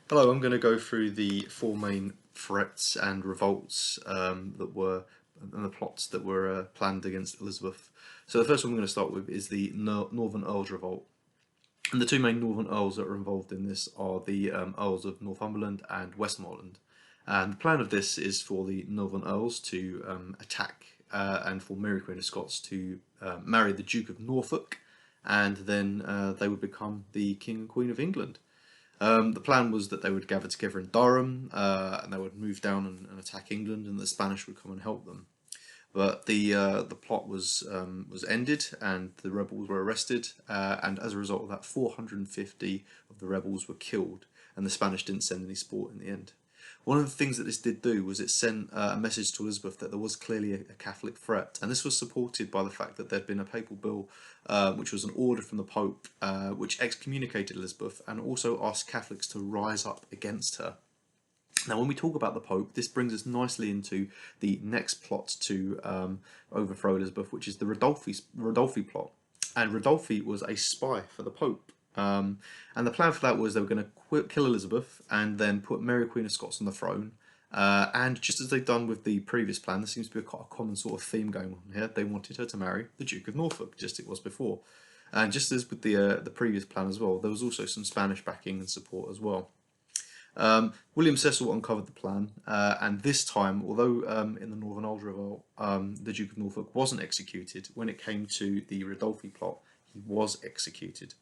Hello, I'm going to go through the four main threats and revolts that were and the plots that were planned against Elizabeth. So the first one I'm going to start with is the Northern Earls Revolt. And the two main Northern Earls that are involved in this are the Earls of Northumberland and Westmoreland. And the plan of this is for the Northern Earls to attack and for Mary Queen of Scots to marry the Duke of Norfolk, and then they would become the King and Queen of England. The plan was that they would gather together in Durham and they would move down and attack England, and the Spanish would come and help them. But the plot was ended, and the rebels were arrested, and as a result of that, 450 of the rebels were killed, and the Spanish didn't send any support in the end. One of the things that this did do was it sent a message to Elizabeth that there was clearly a Catholic threat, and this was supported by the fact that there'd been a papal bull, which was an order from the Pope, which excommunicated Elizabeth and also asked Catholics to rise up against her. Now, when we talk about the Pope, this brings us nicely into the next plot to overthrow Elizabeth, which is the Ridolfi plot. And Ridolfi was a spy for the Pope. And the plan for that was they were going to kill Elizabeth and then put Mary Queen of Scots on the throne. And just as they've done with the previous plan, there seems to be a common sort of theme going on here. They wanted her to marry the Duke of Norfolk, just as it was before. And just as with the previous plan as well, there was also some Spanish backing and support as well. William Cecil uncovered the plan, and this time, although in the Northern Earls Revolt the Duke of Norfolk wasn't executed, when it came to the Ridolfi plot, he was executed.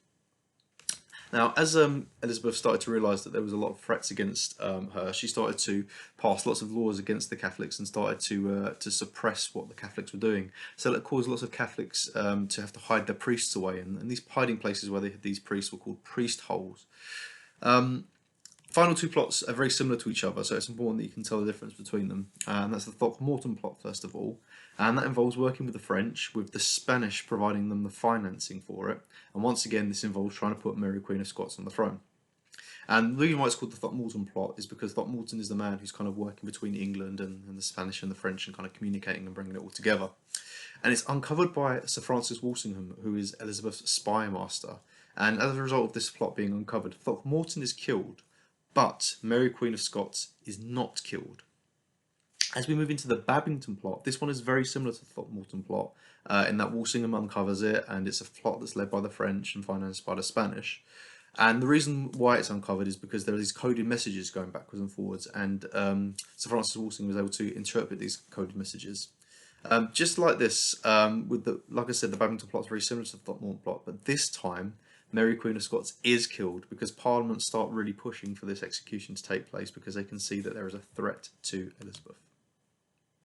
Now, as Elizabeth started to realise that there was a lot of threats against her, she started to pass lots of laws against the Catholics and started to suppress what the Catholics were doing. So that caused lots of Catholics to have to hide their priests away, and these hiding places where they had these priests were called priest holes. Final two plots are very similar to each other, so it's important that you can tell the difference between them. And that's the Throckmorton plot, first of all, and that involves working with the French, with the Spanish providing them the financing for it. And once again, this involves trying to put Mary Queen of Scots on the throne. And the reason why it's called the Throckmorton plot is because Throckmorton is the man who's kind of working between England and the Spanish and the French and kind of communicating and bringing it all together. And it's uncovered by Sir Francis Walsingham, who is Elizabeth's spy master. And as a result of this plot being uncovered, Throckmorton is killed, but Mary Queen of Scots is not killed. As we move into the Babington plot, this one is very similar to the Throckmorton plot in that Walsingham uncovers it, and it's a plot that's led by the French and financed by the Spanish. And the reason why it's uncovered is because there are these coded messages going backwards and forwards, and Sir Francis Walsingham was able to interpret these coded messages. Just like this, like I said, the Babington plot is very similar to the Throckmorton plot, but this time Mary Queen of Scots is killed because Parliament start really pushing for this execution to take place because they can see that there is a threat to Elizabeth.